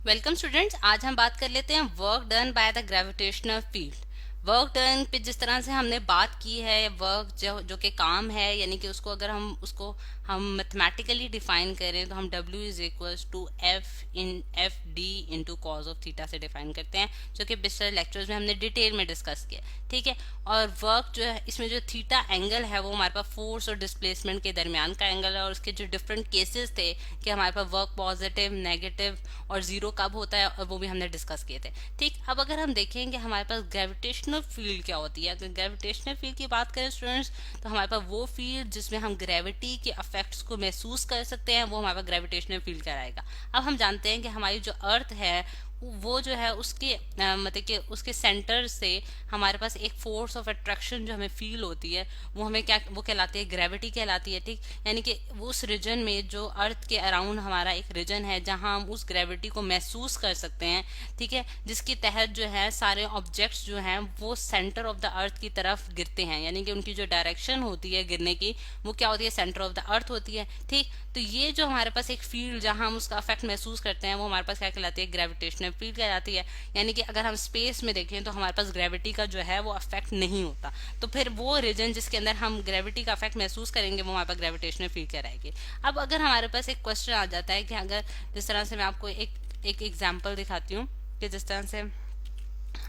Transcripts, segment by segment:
Welcome students. आज हम बात कर लेते हैं work done by the gravitational field. Work done पे जिस तरह से हमने बात की है, वर्क जो जो कि काम है, यानी कि उसको अगर हम मैथमेटिकली डिफाइन करें तो हम W is equals to F D into cos of theta से डिफाइन करते हैं, जो कि पिछले लेक्चर्स में हमने डिटेल में डिस्कस किया। ठीक है। और वर्क जो है, इसमें जो थीटा एंगल है वो हमारे पास फोर्स और डिस्प्लेसमेंट के दरमियान का एंगल है, और उसके जो डिफरेंट केसेस थे कि हमारे पास वर्क पॉजिटिव, नेगेटिव और जीरो कब होता है, और वो भी हमने डिस्कस किए थे। ठीक। अब अगर हम देखें कि हमारे पास ग्रेविटेशनल फील्ड क्या होती है, अगर ग्रेविटेशनल फील्ड की बात करें स्टूडेंट्स, तो हमारे पास वो फील्ड जिसमें हम ग्रेविटी के इफेक्ट्स को महसूस कर सकते हैं, वो हमारे पास ग्रेविटेशनल फील्ड कहलाएगा। अब हम जानते हैं कि हमारी जो अर्थ है वो जो है उसके मतलब कि उसके सेंटर से हमारे पास एक फोर्स ऑफ अट्रैक्शन जो हमें फील होती है, वो कहलाती है ग्रेविटी कहलाती है। ठीक। यानी कि उस रीजन में जो अर्थ के अराउंड हमारा एक रीजन है जहां हम उस ग्रेविटी को महसूस कर सकते हैं। ठीक है। जिसके तहत जो है सारे ऑब्जेक्ट्स जो हैं वो सेंटर ऑफ द अर्थ की तरफ गिरते हैं, यानी कि उनकी जो डायरेक्शन होती है गिरने की, वो क्या होती है, सेंटर ऑफ द अर्थ होती है। ठीक। तो ये जो हमारे पास एक फील्ड जहां हम उसका इफेक्ट महसूस करते हैं, वो हमारे पास क्या कहलाती है, ग्रेविटेशनल फील्ड कहलाती है। यानी कि अगर हम स्पेस में देखें तो हमारे पास ग्रेविटी का जो है वो अफेक्ट नहीं होता, तो फिर वो रीजन जिसके अंदर हम ग्रेविटी का अफेक्ट महसूस करेंगे वो हमारे पास ग्रेविटेशनल फील्ड कहलाएगी। अब अगर हमारे पास एक क्वेश्चन आ जाता है कि अगर जिस तरह से मैं आपको एक एग्जाम्पल दिखाती हूँ कि जिस तरह से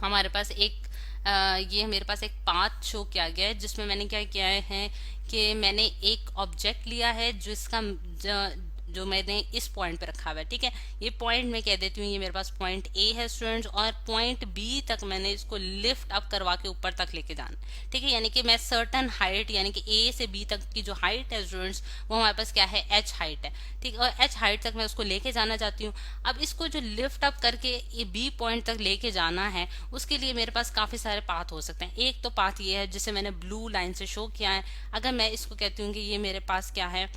हमारे पास ये मेरे पास एक पाथ शो किया गया है, जिसमें मैंने क्या किया है कि मैंने एक ऑब्जेक्ट लिया है जिसका जो मैंने इस पॉइंट पे रखा हुआ है। ठीक है। ये पॉइंट मैं कह देती हूँ, ये मेरे पास पॉइंट ए है स्टूडेंट्स, और पॉइंट बी तक मैंने इसको लिफ्ट अप करवा के ऊपर तक लेके जाना। ठीक है। यानी कि मैं सर्टन हाइट, यानी कि ए से बी तक की जो हाइट है स्टूडेंट्स, वो हमारे पास क्या है, एच हाइट है। ठीक। और एच हाइट तक मैं उसको लेके जाना चाहती हूँ। अब इसको जो लिफ्ट अप करके ये बी पॉइंट तक लेके जाना है, उसके लिए मेरे पास काफी सारे पाथ हो सकते हैं। एक तो पाथ ये है जिसे मैंने ब्लू लाइन से शो किया है। अगर मैं इसको कहती हूँ कि ये मेरे पास क्या है,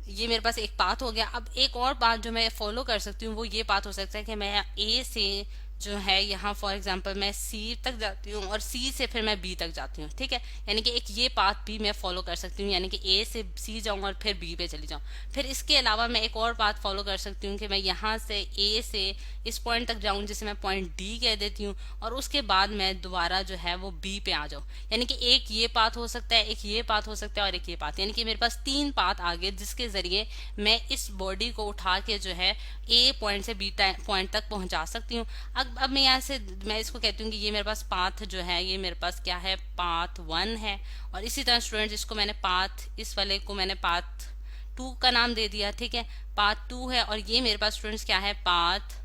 ये मेरे पास एक पाथ हो गया। अब एक और बात जो मैं फॉलो कर सकती हूँ वो ये पाथ हो सकता है कि मैं ए से जो है यहाँ फॉर एग्जांपल मैं सी तक जाती हूँ और सी से फिर मैं बी तक जाती हूँ। ठीक है। यानी कि एक ये पाथ भी मैं फॉलो कर सकती हूँ, यानी कि ए से सी जाऊँ और फिर बी पे चली जाऊँ। फिर इसके अलावा मैं एक और पाथ फॉलो कर सकती हूँ कि मैं यहाँ से ए से इस पॉइंट तक जाऊँ, जिसे मैं पॉइंट डी कह देती हूँ, और उसके बाद मैं दोबारा जो है वो बी पे आ जाऊँ। यानी कि एक ये पाथ हो सकता है, एक ये पाथ हो सकता है, और एक ये पाथ, यानी कि मेरे पास 3 पाथ आ गए जिसके जरिए मैं इस बॉडी को उठा के जो है ए पॉइंट से बी पॉइंट तक पहुंचा सकती हूँ। अब मैं यहाँ से मैं इसको कहती हूँ कि ये मेरे पास पाथ जो है, ये मेरे पास क्या है, पाथ 1 है। और इसी तरह स्टूडेंट्स इसको मैंने पाथ, इस वाले को मैंने पाथ 2 का नाम दे दिया। ठीक है। पाथ 2 है, और ये मेरे पास स्टूडेंट्स क्या है, पाथ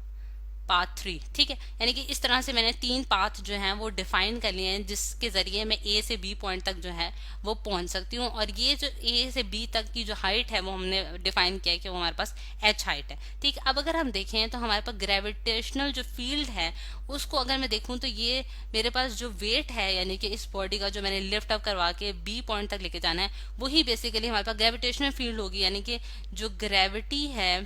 3। ठीक है। यानी कि इस तरह से मैंने 3 पाथ जो हैं वो डिफाइन कर लिए हैं, जिसके जरिए मैं ए से बी पॉइंट तक जो है वो पहुंच सकती हूँ। और ये जो ए से बी तक की जो हाइट है वो हमने डिफाइन किया है कि वो हमारे पास एच हाइट है। ठीक। अब अगर हम देखें तो हमारे पास ग्रेविटेशनल जो फील्ड है उसको अगर मैं देखूं तो ये मेरे पास जो वेट है, यानी कि इस बॉडी का जो मैंने लिफ्ट अप करवा के बी पॉइंट तक लेके जाना है, वही बेसिकली हमारे पास ग्रेविटेशनल फील्ड होगी। यानी कि जो ग्रेविटी है,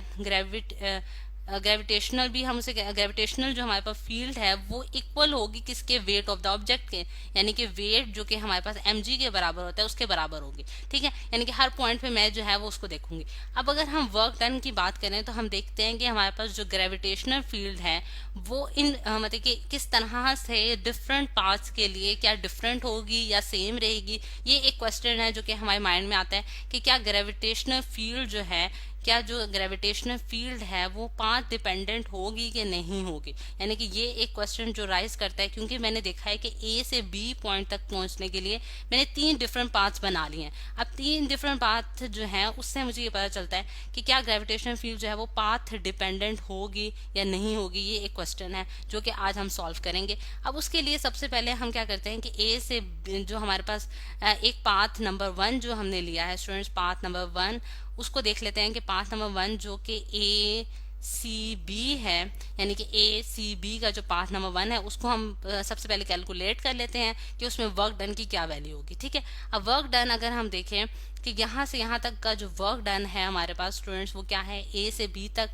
ग्रेविटेशनल भी हम उसे, ग्रेविटेशनल जो हमारे पास फील्ड है वो इक्वल होगी किसके, वेट ऑफ द ऑब्जेक्ट के, यानी कि वेट जो कि हमारे पास mg के बराबर होता है उसके बराबर होगी। ठीक है। यानी कि हर पॉइंट पे मैं जो है वो उसको देखूंगी। अब अगर हम वर्क डन की बात करें तो हम देखते हैं कि हमारे पास जो ग्रेविटेशनल फील्ड है वो मतलब कि किस तरह से डिफरेंट पार्ट्स के लिए क्या डिफरेंट होगी या सेम रहेगी। ये एक क्वेश्चन है जो कि हमारे माइंड में आता है कि क्या ग्रेविटेशनल फील्ड जो है, क्या जो ग्रेविटेशनल फील्ड है वो पाथ डिपेंडेंट होगी कि नहीं होगी। यानी कि ये एक क्वेश्चन जो राइज करता है, क्योंकि मैंने देखा है कि ए से बी पॉइंट तक पहुंचने के लिए मैंने 3 डिफरेंट पाथ्स बना लिए हैं। अब 3 डिफरेंट पाथ जो हैं उससे मुझे ये पता चलता है कि क्या ग्रेविटेशनल फील्ड जो है वो पाथ डिपेंडेंट होगी या नहीं होगी। ये एक क्वेश्चन है जो कि आज हम सॉल्व करेंगे। अब उसके लिए सबसे पहले हम क्या करते हैं कि ए से जो हमारे पास एक पाथ नंबर 1 जो हमने लिया है स्टूडेंट्स, पाथ नंबर 1, उसको देख लेते हैं कि पाथ नंबर 1 जो कि ए सी बी है, यानी कि ए सी बी का जो पाथ नंबर 1 है उसको हम सबसे पहले कैलकुलेट कर लेते हैं कि उसमें वर्क डन की क्या वैल्यू होगी। ठीक है। अब वर्क डन अगर हम देखें कि यहाँ से यहाँ तक का जो वर्क डन है हमारे पास स्टूडेंट्स वो क्या है, ए से बी तक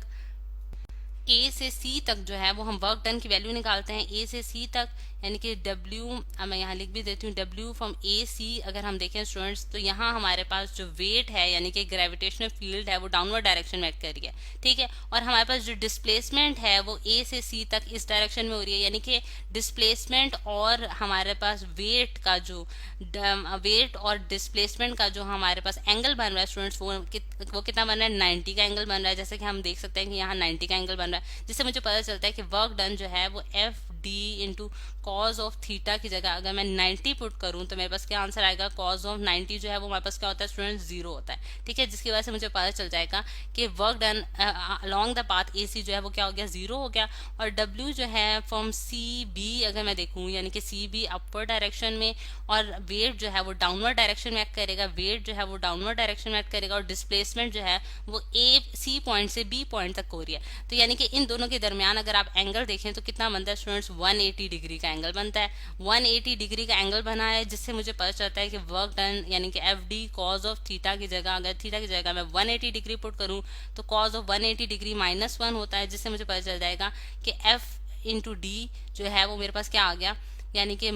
ए से सी तक जो है वो हम वर्क डन की वैल्यू निकालते हैं, ए से सी तक, यानी कि डब्ल्यू, मैं यहाँ लिख भी देती हूँ, डब्ल्यू फ्रॉम ए सी अगर हम देखें स्टूडेंट्स, तो यहाँ हमारे पास जो वेट है यानी कि ग्रेविटेशनल फील्ड है वो डाउनवर्ड डायरेक्शन में एक्ट कर रही है, ठीक है। और हमारे पास जो डिस्प्लेसमेंट है वो ए से सी तक इस डायरेक्शन में हो रही है, यानी कि डिस्प्लेसमेंट और हमारे पास वेट का जो वेट और डिस्प्लेसमेंट का जो हमारे पास एंगल बन रहा है स्टूडेंट्स, वो कितना बन रहा है, 90 का एंगल बन रहा है। जैसे कि हम देख सकते हैं कि यहाँ 90 का एंगल बन रहा है, जिससे मुझे पता चलता है कि वर्क डन जो है वो F D into cos of theta की जगह अगर मैं 90 पुट करूं तो मेरे पास क्या आंसर आएगा, कॉज ऑफ 90 जो है वो हमारे पास क्या होता है स्टूडेंट, 0 होता है, ठीक है। जिसकी वजह से मुझे पता चल जाएगा कि work done along the path A C जो है वो क्या हो गया, 0 हो गया। और डब्ल्यू जो है फ्रॉम सी बी अगर मैं देखूं, यानी कि सी बी अपवर्ड डायरेक्शन में और वेट जो है वो डाउनवर्ड डायरेक्शन में एक्ट करेगा, वेट जो है वो डाउनवर्ड डायरेक्शन में एक्ट करेगा, और डिस्प्लेसमेंट जो है वो ए सी पॉइंट से बी पॉइंट तक हो रही है। तो यानी कि इन दोनों के दरमियान अगर आप एंगल देखें तो कितना बनता है स्टूडेंट्स, 180 डिग्री का एंगल बनता है। 180 डिग्री का एंगल बना है, जिससे मुझे पता चलता है कि वर्क डन यानी कि F D cause of theta की जगह, अगर थीटा की जगह मैं 180 डिग्री पुट करूं तो कॉज ऑफ 180 डिग्री -1 होता है, जिससे मुझे पता चल जाएगा कि एफ इंटू डी जो है वो मेरे पास क्या आ गया, यानी कि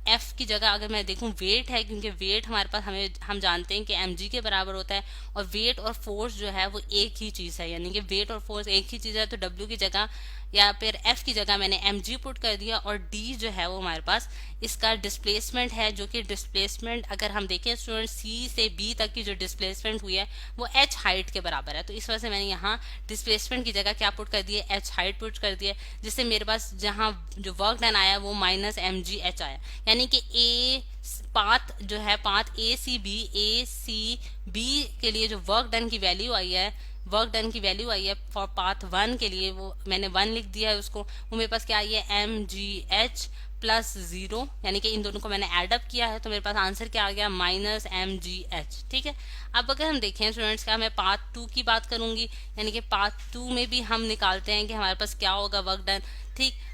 एफ की जगह अगर मैं देखूं वेट है, क्योंकि वेट हमारे पास हम जानते हैं कि mg के बराबर होता है, और वेट और फोर्स जो है वो एक ही चीज है, यानी कि वेट और फोर्स एक ही चीज है। तो w की जगह या फिर f की जगह मैंने mg पुट कर दिया, और d जो है वो हमारे पास इसका डिस्प्लेसमेंट है, जो कि डिस्प्लेसमेंट अगर हम देखें स्टूडेंट c से b तक की जो डिस्प्लेसमेंट हुई है वो h हाइट के बराबर है। तो इस वजह से मैंने यहाँ डिस्प्लेसमेंट की जगह क्या पुट कर दिया, h हाइट पुट कर दिया, जिससे मेरे पास जहाँ जो वर्क डन आया वो -mgh आया, यानी कि ए पाथ जो है, पाथ ए सी बी के लिए जो वर्क डन की वैल्यू आई है, वर्क डन की वैल्यू आई है फॉर पाथ 1 के लिए, वो मैंने 1 लिख दिया है उसको, वो मेरे पास क्या आई है, mgh प्लस 0, यानी कि इन दोनों को मैंने एडअप किया है, तो मेरे पास आंसर क्या आ गया, -mgh, ठीक है। अब अगर हम देखें स्टूडेंट्स का, मैं पाथ 2 की बात करूंगी, यानी कि पाथ 2 में भी हम निकालते हैं कि हमारे पास क्या होगा वर्क डन, ठीक।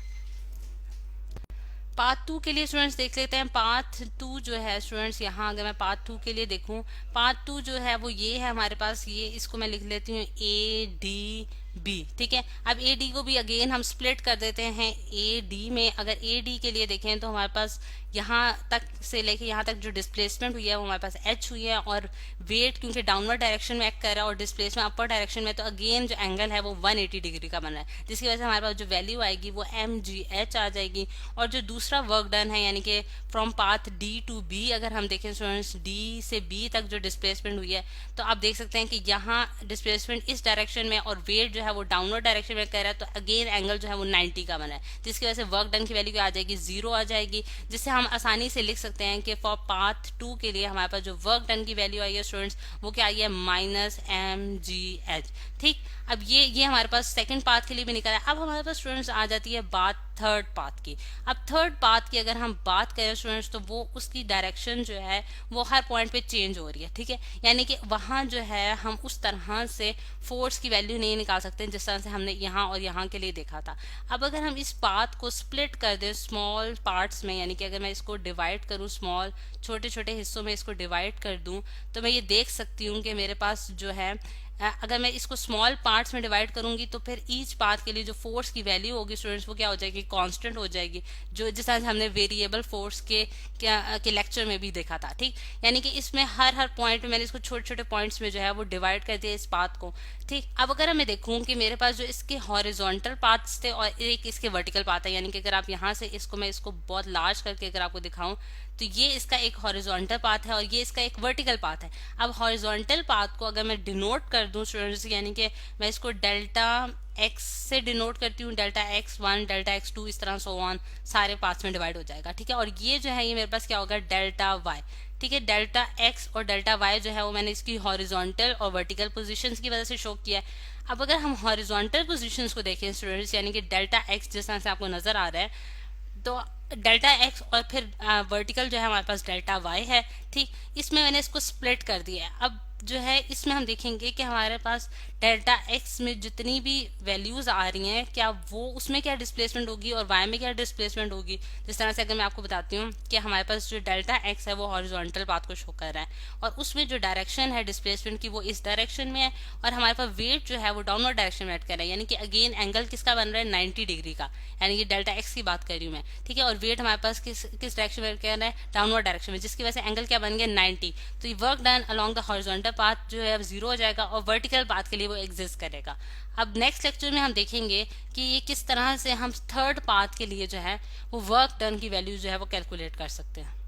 पाथ 2 के लिए स्टूडेंट्स देख लेते हैं, पाथ 2 जो है स्टूडेंट्स, यहाँ अगर मैं पाथ 2 के लिए देखूं, पाथ 2 जो है वो ये है हमारे पास, ये इसको मैं लिख लेती हूँ ए डी बी, ठीक है। अब ए डी को भी अगेन हम स्प्लिट कर देते हैं ए डी में। अगर ए डी के लिए देखें तो हमारे पास यहाँ तक से लेके यहाँ तक जो डिस्प्लेसमेंट हुई है वो हमारे पास एच हुई है, और वेट क्योंकि डाउनवर्ड डायरेक्शन में एक्ट कर रहा है और डिस्प्लेसमेंट अपर डायरेक्शन में, तो अगेन जो एंगल है वो 180 डिग्री का बना है, जिसकी वजह से हमारे पास जो वैल्यू आएगी वो mgh आ जाएगी। और जो दूसरा वर्क डन है यानी कि from path D to B अगर हम देखें स्टूडेंट्स, डी से बी तक जो डिस्प्लेसमेंट हुई है, तो आप देख सकते हैं कि यहाँ डिस्प्लेसमेंट इस डायरेक्शन में और वेट जो है वो डाउनवर्ड डायरेक्शन में कर रहा है, तो अगेन एंगल जो है वो 90 का बना है, जिसकी वजह से वर्क डन की वैल्यू आ जाएगी 0 आ जाएगी, जिससे हम आसानी से लिख सकते हैं कि फॉर पाथ 2 के लिए हमारे पास जो वर्क डन की वैल्यू आई है स्टूडेंट्स वो क्या आई है, -mgh, ठीक। अब ये हमारे पास सेकंड पाथ के लिए भी निकला है। अब हमारे पास स्टूडेंट्स आ जाती है बात थर्ड पाथ की। अब थर्ड पाथ की अगर हम बात करें स्टूडेंट्स, तो वो उसकी डायरेक्शन जो है वो हर पॉइंट पे चेंज हो रही है, ठीक है। यानी कि वहां जो है हम उस तरह से फोर्स की वैल्यू नहीं निकाल सकते जिस तरह से हमने यहाँ और यहाँ के लिए देखा था। अब अगर हम इस पाथ को स्प्लिट कर दें स्मॉल पार्ट्स में, यानी कि अगर मैं इसको डिवाइड करूँ, स्मॉल छोटे छोटे हिस्सों में इसको डिवाइड कर दूं, तो मैं ये देख सकती हूँ कि मेरे पास जो है अगर मैं इसको स्मॉल पार्ट्स में डिवाइड करूंगी तो फिर ईच पाथ के लिए जो फोर्स की वैल्यू होगी स्टूडेंट्स वो क्या हो जाएगी, कांस्टेंट हो जाएगी, जो जिस तरह से हमने वेरिएबल फोर्स के लेक्चर में भी देखा था, ठीक। यानी कि इसमें हर पॉइंट में मैंने इसको छोटे छोटे पॉइंट्स में जो है वो डिवाइड कर दिया इस पाथ को, ठीक। अब अगर मैं देखूं कि मेरे पास जो इसके हॉरिजॉन्टल पाथ्स थे और एक इसके वर्टिकल पाथ है, यानी कि अगर आप यहाँ से मैं इसको बहुत लार्ज करके अगर आपको दिखाऊं तो ये इसका एक हॉरिजॉन्टल पाथ है और ये इसका एक वर्टिकल पाथ है। अब हॉरिजॉन्टल पाथ को अगर मैं डिनोट कर दूं स्टूडेंट्स, यानी कि मैं इसको डेल्टा x से डिनोट करती हूँ, डेल्टा x1 डेल्टा x2 इस तरह सो ऑन सारे पाथ्स में डिवाइड हो जाएगा, ठीक है। और ये जो है ये मेरे पास क्या होगा, डेल्टा y, ठीक है। डेल्टा x और डेल्टा y जो है वो मैंने इसकी हॉरिजॉन्टल और वर्टिकल पोजीशंस की वजह से शो किया है। अब अगर हम हॉरिजॉन्टल पोजीशंस को देखें स्टूडेंट्स, यानी कि डेल्टा x जिस तरह से आपको नजर आ रहा है, तो डेल्टा x और फिर वर्टिकल जो है हमारे पास डेल्टा y है, ठीक। इसमें मैंने इसको स्प्लिट कर दिया है। अब जो है इसमें हम देखेंगे कि हमारे पास डेल्टा एक्स में जितनी भी वैल्यूज आ रही हैं क्या वो उसमें क्या डिस्प्लेसमेंट होगी और वाई में क्या डिस्प्लेसमेंट होगी। जिस तरह से अगर मैं आपको बताती हूँ कि हमारे पास जो डेल्टा एक्स है वो हॉरिजॉन्टल पाथ को शो कर रहा है और उसमें जो डायरेक्शन है डिस्प्लेसमेंट की वो इस डायरेक्शन में है और हमारे पास वेट जो है वो डाउनवर्ड डायरेक्शन में ऐड कर रहा है, यानी कि अगेन एंगल किसका बन रहा है 90 डिग्री का, यानी कि डेल्टा एक्स की बात कर रही हूँ मैं, ठीक है। और वेट हमारे पास किस किस डायरेक्शन में कर रहा है, डाउनवर्ड डायरेक्शन में, जिसकी वजह से एंगल क्या बन गया 90। तो ये work done along the horizontal path जो है अब जीरो हो जाएगा और वर्टिकल पाथ के लिए वो एग्जिस्ट करेगा। अब नेक्स्ट लेक्चर में हम देखेंगे कि ये किस तरह से हम थर्ड पाथ के लिए जो है वो वर्क डन की वैल्यू जो है वो कैलकुलेट कर सकते हैं।